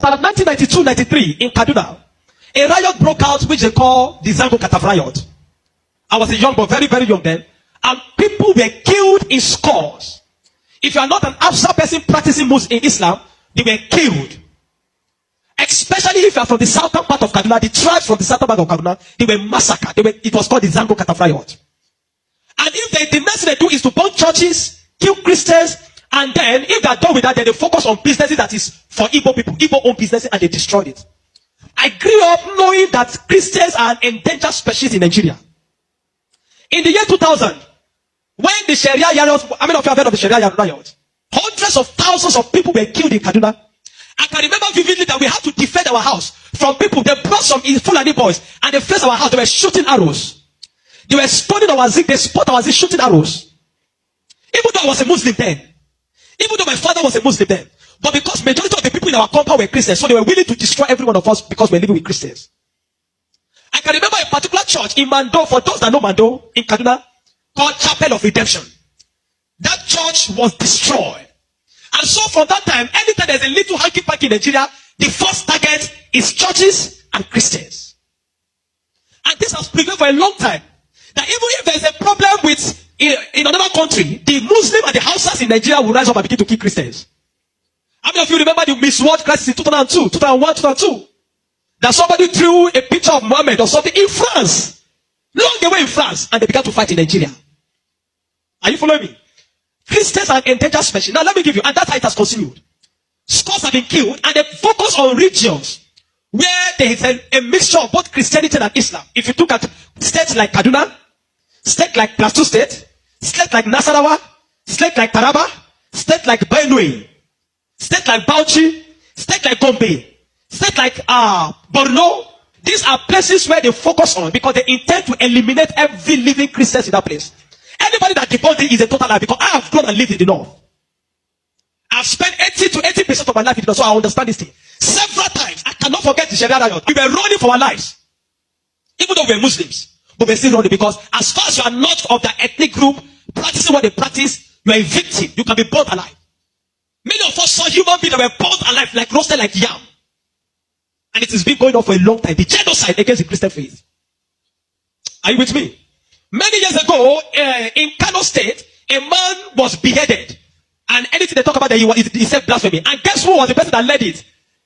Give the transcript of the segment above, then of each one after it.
About 1992-93 in Kaduna, a riot broke out which they call the Zango Kataf riot. I was a young boy, very, very young then, and people were killed in scores. If you are not an Afsa person practicing Muslim in Islam, they were killed. Especially if you are from the southern part of Kaduna, the tribes from the southern part of Kaduna, they were massacred. It was called the Zango Kataf riot. And if the next thing they do is to burn churches, kill Christians, and then if they are done with that, then they focus on businesses that is for Igbo people, Igbo owned businesses, and they destroyed it. I grew up knowing that Christians are an endangered species in Nigeria. In the year 2000, when the Sharia riots, how many of you have heard of the Sharia riot? Hundreds of thousands of people were killed in Kaduna. I can remember vividly that we had to defend our house from people. They brought some fulani boys and they faced our house. They were shooting arrows. They were stoning our zik. They spot our zik shooting arrows. Even though I was a Muslim then. Even though my father was a Muslim then. But because majority of the people in our compound were Christians, so they were willing to destroy every one of us because we're living with Christians. I can remember a particular church in Mando, for those that know Mando, in Kaduna, called Chapel of Redemption. That church was destroyed. And so from that time, anytime there's a little hanky-panky in Nigeria, the first target is churches and Christians. And this has prevailed for a long time. That even if there's a problem with in another country, the Muslim and the Hausas in Nigeria will rise up and begin to kill Christians. How many of you remember the misword crisis in 2002, 2001, 2002? That somebody threw a picture of Muhammad or something in France. Long away in France. And they began to fight in Nigeria. Are you following me? Christians are endangered species. Now let me give you, and that's how it has continued. Scores have been killed, and they focus on regions where there is a mixture of both Christianity and Islam. If you look at states like Kaduna, states like Plateau State, states like Nasarawa, states like Taraba, states like Benue, states like Bauchi, states like Gombe, states like Borno. These are places where they focus on because they intend to eliminate every living Christian in that place. Anybody that deported is a total lie because I have grown and lived in the north. I've spent 80 to 80% of my life in the north, so I understand this thing. Several times, I cannot forget the Sharia riot. We were running for our lives. Even though we were Muslims, but we're still running because as far as you are not of the ethnic group, practicing what they practice, you are a victim. You can be burnt alive. Many of us saw human beings that were burnt alive, like roasted like yam. And it has been going on for a long time. The genocide against the Christian faith. Are you with me? Many years ago, in Kano State, a man was beheaded. And anything they talk about that he said blasphemy. And guess who was the person that led it?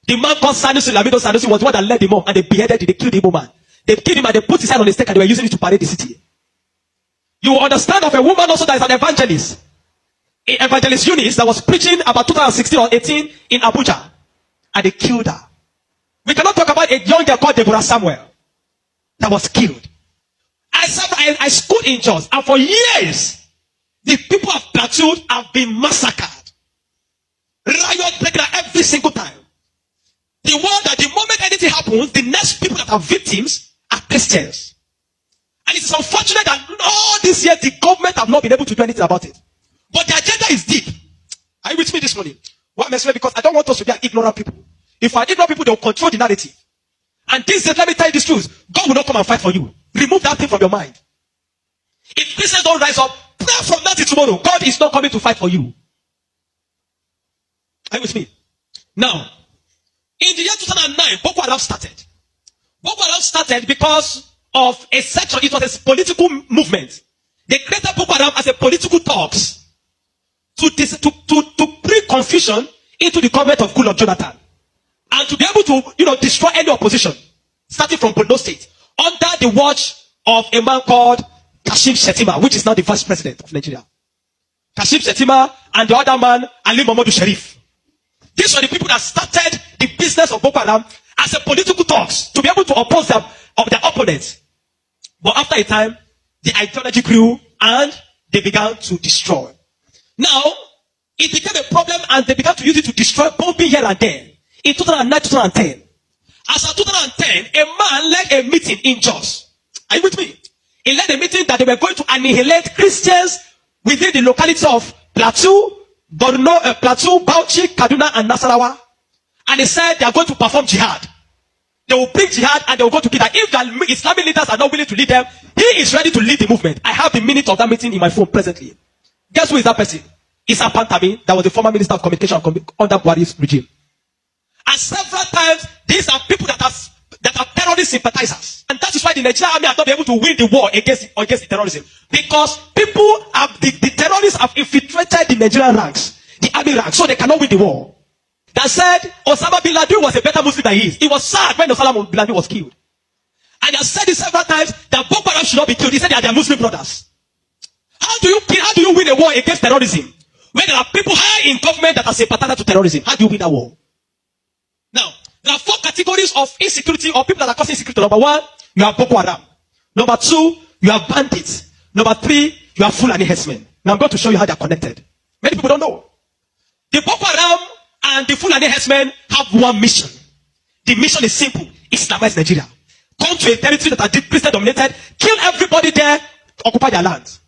The man called Sanusi Lamido Sanusi was the one that led him up. And they beheaded him. They killed the Igbo man. They killed him and they put his head on the stake and they were using it to parade the city. You understand of a woman also that is an evangelist. An evangelist Eunice that was preaching about 2016 or 18 in Abuja. And they killed her. We cannot talk about a young girl called Deborah Samuel that was killed. I schooled in Jos, and for years, the people of Plateau have been massacred. Riot breaking out every single time. The one that the moment anything happens, the next people that are victims are Christians. And it's unfortunate that all these years, the government have not been able to do anything about it. But the agenda is deep. Are you with me this morning? Why am I saying? Because I don't want us to be an ignorant people. If we're ignorant people, they'll control the narrative. And this is, let me tell you this truth. God will not come and fight for you. Remove that thing from your mind. If Christians don't rise up, pray from now till tomorrow. God is not coming to fight for you. Are you with me? Now, in the year 2009, Boko Haram started. Boko Haram started because of a section. It was a political movement. They created Boko Haram as a political talks to bring confusion into the government of Goodluck Jonathan. And to be able to, destroy any opposition, starting from Borno State, under the watch of a man called Kashim Shettima, which is now the vice president of Nigeria. Kashim Shettima and the other man, Ali Mohammed Sharif. These were the people that started the business of Boko Haram as a political talks to be able to oppose their opponents. But after a time, the ideology grew and they began to destroy. Now, it became a problem and they began to use it to destroy bombing here and there. In 2009, 2010. As of 2010, a man led a meeting in Jos. Are you with me? He led a meeting that they were going to annihilate Christians within the locality of Plateau, Borno, Plateau, Bauchi, Kaduna, and Nasarawa. And he said they are going to perform jihad. They will bring jihad and they will go to kill them. If the Islamic leaders are not willing to lead them, he is ready to lead the movement. I have the minute of that meeting in my phone presently. Guess who is that person? Issa Pantami, that was the former minister of communication under Buhari's regime. And several times, these are people that are terrorist sympathizers. And that is why the Nigerian army has not been able to win the war against the terrorism. Because the terrorists have infiltrated the Nigerian ranks, the army ranks, so they cannot win the war. That said, Osama bin Laden was a better Muslim than he is. He was sad when Osama bin Laden was killed. And he has said it several times that Boko Haram should not be killed. He said they are their Muslim brothers. How do you win a war against terrorism when there are people high in government that are sympathizers to terrorism? How do you win that war? Now, there are 4 categories of insecurity or people that are causing insecurity. Number 1, you have Boko Haram. Number 2, you have bandits. Number 3, you have fulani herdsmen. Now I'm going to show you how they are connected. Many people don't know. The Boko Haram and the fulani herdsmen have one mission. The mission is simple: Islamize Nigeria. Come to a territory that are Christian dominated, kill everybody there, occupy their land.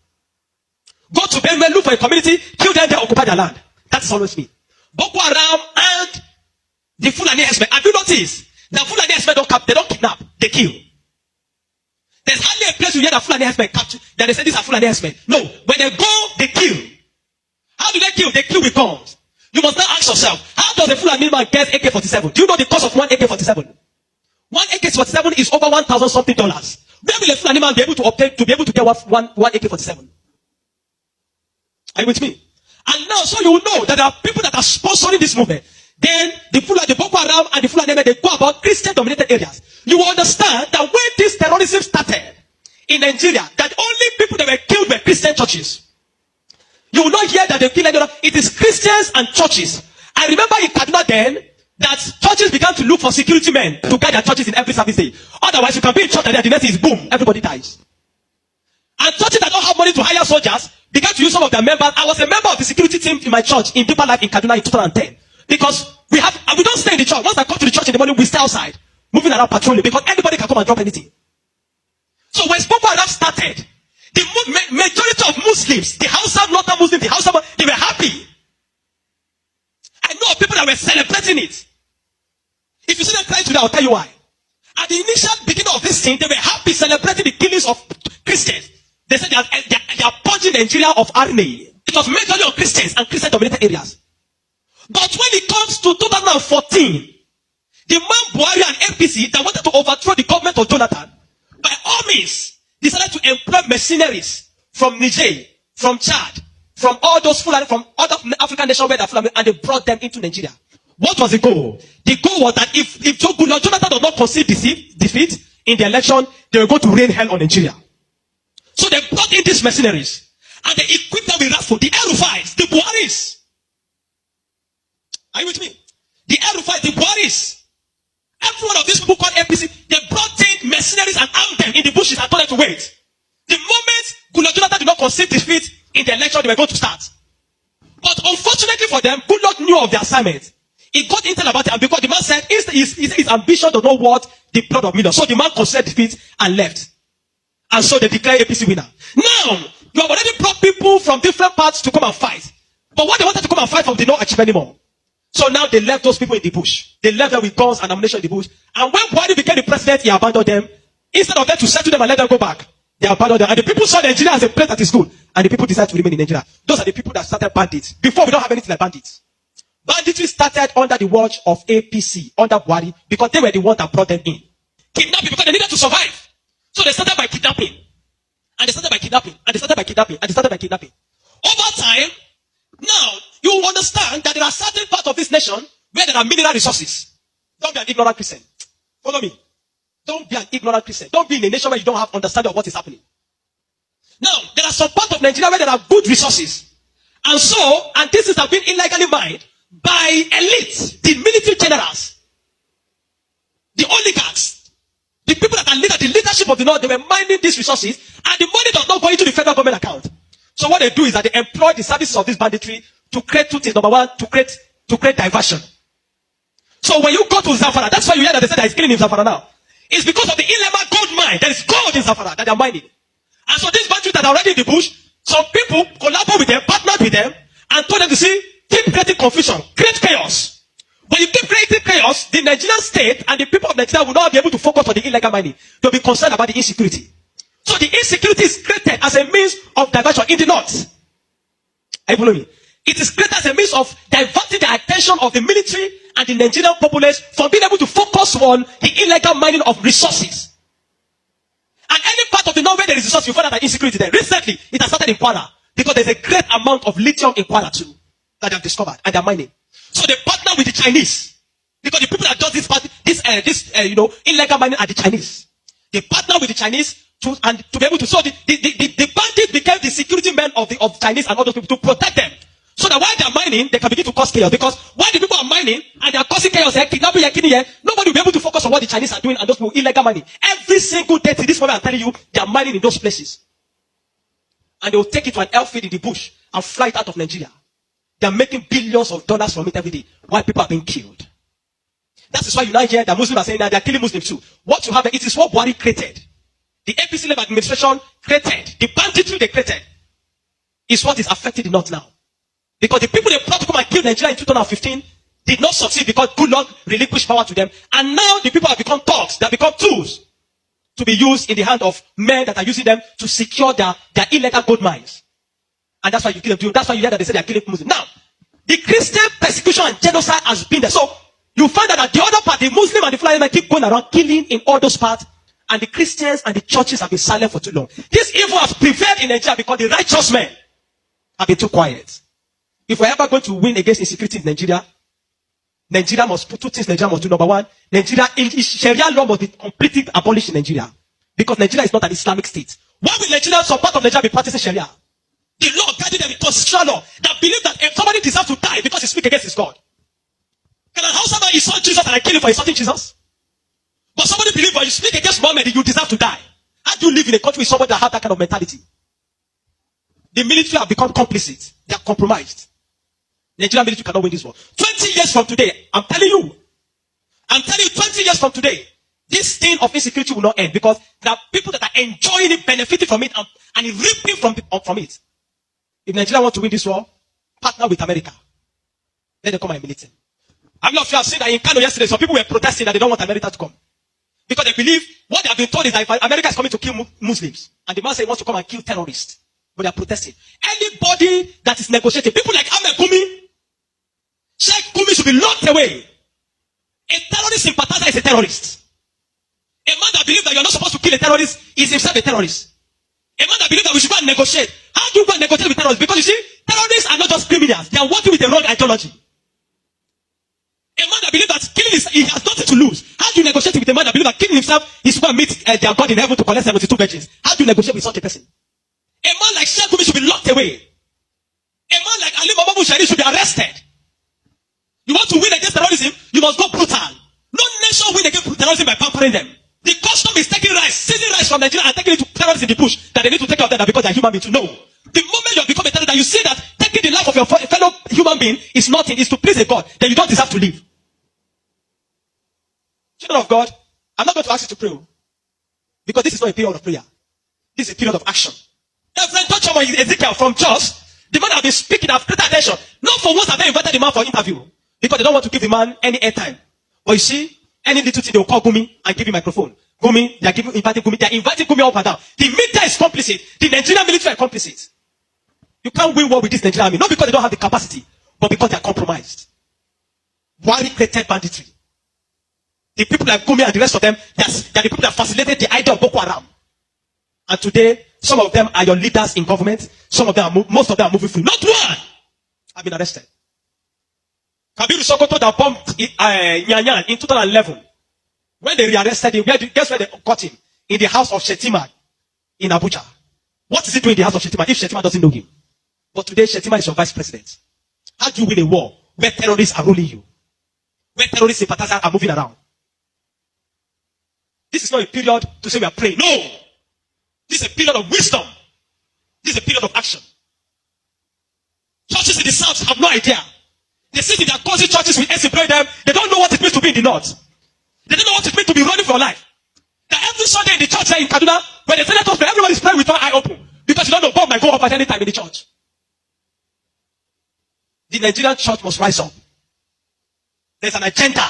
Go to Benue, look for a community, kill them there, occupy their land. That's always me. Boko Haram and the fulani herdsmen. Have you noticed that fulani herdsmen they don't kidnap, they kill? There's hardly a place you hear that fulani herdsmen capture that they say these are fulani herdsmen. No, when they go, they kill. How do they kill? They kill with guns. You must now ask yourself, how does a fulani man get AK-47? Do you know the cost of one AK-47? One AK-47 is over $1,000 something. Where will a fulani man be able to get one AK-47? Are you with me? And now, so you will know that there are people that are sponsoring this movement. Then the Boko Haram and the Fulani, they go about Christian-dominated areas. You will understand that when this terrorism started in Nigeria, that only people that were killed were Christian churches. You will not hear that they kill anyone. It is Christians and churches. I remember in Kaduna then that churches began to look for security men to guide their churches in every service day. Otherwise, you can be in church and the next is boom, everybody dies. And churches that don't have money to hire soldiers began to use some of their members. I was a member of the security team in my church in Deeper Life in Kaduna in 2010. Because we don't stay in the church. Once I come to the church in the morning, we stay outside, moving around patrolling, because anybody can come and drop anything. So when Boko Haram started, the majority of Muslims, the Hausa, Northern Muslims, they were happy. I know people that were celebrating it. If you see them crying today, I'll tell you why. At the initial beginning of this thing, they were happy celebrating the killings of Christians. They said they are purging Nigeria of army. It was majorly on Christians and Christian-dominated areas. But when it comes to 2014, the man Buhari and APC that wanted to overthrow the government of Jonathan, by all means, decided to employ mercenaries from Niger, from Chad, from all those Fulani, from other African nations where they're Fulani, and they brought them into Nigeria. What was the goal? The goal was that if Jonathan does not concede defeat in the election, they were going to rain hell on Nigeria. So they brought in these mercenaries, and they equipped them with rifles, the Aerofiles, the Buharis. Are you with me? The Aerofiles, the Buharis. Every one of these people called APC, they brought in mercenaries and armed them in the bushes and told them to wait. The moment Jonathan did not concede defeat in the election, they were going to start. But unfortunately for them, Goodluck knew of the assignment. He got intel about it, and because the man said his ambition does not worth the blood of millions. So the man conceded defeat and left. And so they declared APC winner. Now, you have already brought people from different parts to come and fight. But what they wanted to come and fight from did not achieve anymore. So now they left those people in the bush. They left them with guns and ammunition in the bush. And when Buhari became the president, he abandoned them. Instead of them to settle them and let them go back, they abandoned them. And the people saw Nigeria as a place that is good. And the people decided to remain in Nigeria. Those are the people that started bandits. Before, we don't have anything like bandits. Banditry started under the watch of APC, under Buhari, because they were the ones that brought them in. Kidnapping, because they needed to survive. So they started by kidnapping. And they started by kidnapping. And they started by kidnapping. And they started by kidnapping. Over time, now, you will understand that there are certain parts of this nation where there are mineral resources. Don't be an ignorant Christian. Follow me. Don't be an ignorant Christian. Don't be in a nation where you don't have understanding of what is happening. Now, there are some parts of Nigeria where there are good resources. And this is have been illegally mined by elites, the military generals, the oligarchs, the people that are the leadership of the North. They were mining these resources, and the money does not go into the federal government account. So what they do is that they employ the services of this banditry to create two things. Number one, to create diversion. So when you go to Zamfara, that's why you hear that they say there is killing in Zamfara now. It's because of the Ilema gold mine. There is gold in Zamfara that they are mining. And so these bandits that are already in the bush, some people collaborate with them, partnered with them, and told them to keep creating confusion, create chaos. When you keep creating chaos, the Nigerian state and the people of Nigeria will not be able to focus on the illegal mining. They'll be concerned about the insecurity. So the insecurity is created as a means of diversion in the north. Are you following me? It is created as a means of diverting the attention of the military and the Nigerian populace from being able to focus on the illegal mining of resources. And any part of the north where there is resource, you find out that insecurity there. Recently, it has started in Kwara because there's a great amount of lithium in Kwara too that they have discovered and they're mining. So they partner with the Chinese because the people that does this illegal mining are the Chinese. They partner with the Chinese to be able to. So the bandits became the security men of Chinese and other people to protect them. So that while they're mining, they can begin to cause chaos. Because while the people are mining and they are causing chaos, nobody will be able to focus on what the Chinese are doing and those people illegal mining. Every single day to this moment, I'm telling you, they are mining in those places. And they will take it to an airfield in the bush and fly it out of Nigeria. They are making billions of dollars from it every day while people are being killed. That is why you now hear that Muslims are saying that they are killing Muslims too. What you have, it is what Buhari created. The APC-led administration created. The banditry they created is what is affecting the North now. Because the people they brought to come and kill Nigeria in 2015 did not succeed because good Lord relinquished power to them. And now the people have become thugs. They have become tools to be used in the hand of men that are using them to secure their illegal gold mines. And that's why you kill them too. That's why you hear that they say they are killing Muslims. Now, the Christian persecution and genocide has been there. So, you find out that the other part, the Muslim and the Fulani men keep going around killing in all those parts. And the Christians and the churches have been silent for too long. This evil has prevailed in Nigeria because the righteous men have been too quiet. If we're ever going to win against insecurity in Nigeria, Nigeria must put two things Nigeria must do. Number one, Sharia law must be completely abolished in Nigeria. Because Nigeria is not an Islamic state. Why will Nigeria, some part of Nigeria, be practicing Sharia? The law guided them with constitutional law that believe that if somebody deserves to die because he speaks against his God. Can a householder insult Jesus and I kill him for insulting Jesus? But somebody believes when you speak against Muhammad, you deserve to die. How do you live in a country with somebody that has that kind of mentality? The military have become complicit. They are compromised. Nigerian military cannot win this war. 20 years from today, I'm telling you, 20 years from today, this thing of insecurity will not end because there are people that are enjoying it, benefiting from it, and reaping from it. If Nigeria wants to win this war, partner with America. Let them come and militate. How many of you have seen that in Kano yesterday, some people were protesting that they don't want America to come? Because they believe what they have been told is that if America is coming to kill Muslims, and the man says he wants to come and kill terrorists, but they are protesting. Anybody that is negotiating, people like Ahmed Gumi, Sheikh Gumi should be locked away. A terrorist sympathizer is a terrorist. A man that believes that you are not supposed to kill a terrorist is himself a terrorist. A man that believes that we should go and negotiate. How do you go and negotiate with terrorists? Because you see, terrorists are not just criminals. They are working with the wrong ideology. A man that believes that killing he has nothing to lose. How do you negotiate with a man that believes that killing himself is going to meet their God in heaven to collect 72 virgins? How do you negotiate with such a person? A man like Sheikh Gumi should be locked away. A man like Ali Mohammed Shari should be arrested. You want to win against terrorism, you must go brutal. No nation win against terrorism by pampering them. The custom is taking rice, seizing rice from Nigeria and taking it to terrorists in the bush that they need to take care of them because they are human beings. No. The moment you have become a terrorist and you see that taking the life of your fellow human being is nothing, is to please a God, then you don't deserve to live. Children of God, I'm not going to ask you to pray because this is not a period of prayer. This is a period of action. Reverend Dr. Ezekiel from Jos, the man have been speaking, have created attention. Not for once have they invited the man for interview because they don't want to give the man any airtime. But you see, any little thing they will call Gumi and give him microphone. Gumi, they are inviting Gumi up and down. The media is complicit. The Nigerian military are complicit. You can't win war with this Nigerian army, not because they don't have the capacity, but because they are compromised. Buhari created banditry. The people like Gumi and the rest of them, they are the people that facilitated the idea of Boko Haram. And today, some of them are your leaders in government. Some of them most of them are moving free. Not one have been arrested. Kabiru Sokoto that bombed Nyanyan in 2011. When they rearrested him, guess where they caught him? In the house of Shetima in Abuja. What is he doing in the house of Shetima if Shetima doesn't know him? But today, Shetima is your vice president. How do you win a war where terrorists are ruling you? Where terrorist sympathizers are moving around? This is not a period to say we are praying. No! This is a period of wisdom. This is a period of action. Churches in the south have no idea. They sit in their cozy churches with employ them. They don't know what it means to be in the north. They don't know what it means to be running for your life. That every Sunday in the church there in Kaduna, when they say let us pray, everybody's praying with one eye open. Because you don't know, bomb might go up at any time in the church. The Nigerian church must rise up. There's an agenda.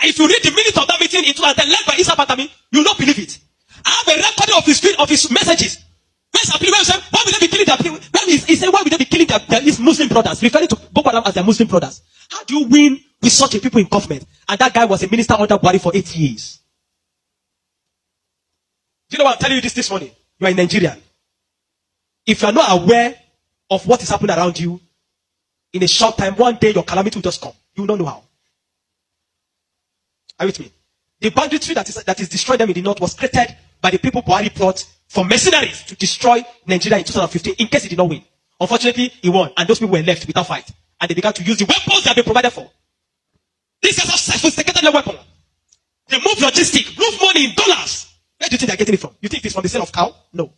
And if you read the minutes of that meeting in 2010 led by Isa Patami, you will not believe it. I have a recording of his messages. Why would they be killing their people? He said, why would they be killing these Muslim brothers? Referring to Boko Haram as their Muslim brothers. How do you win with such a people in government. And that guy was a minister under Buhari for 8 years. Do you know what I'm telling you this morning? You are in Nigeria. If you are not aware of what is happening around you, in a short time, one day your calamity will just come. You will not know how. Are you with me? The banditry that is destroying them in the north was created by the people Buhari brought for mercenaries to destroy Nigeria in 2015 in case he did not win. Unfortunately, he won, and those people were left without fight. And they began to use the weapons they have been provided for. These guys have sophisticated weapon. They move logistics, move money in dollars. Where do you think they're getting it from? You think it's from the sale of cow? No.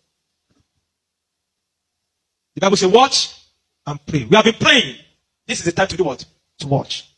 The Bible says, watch and pray. We have been praying. This is the time to do what? To watch.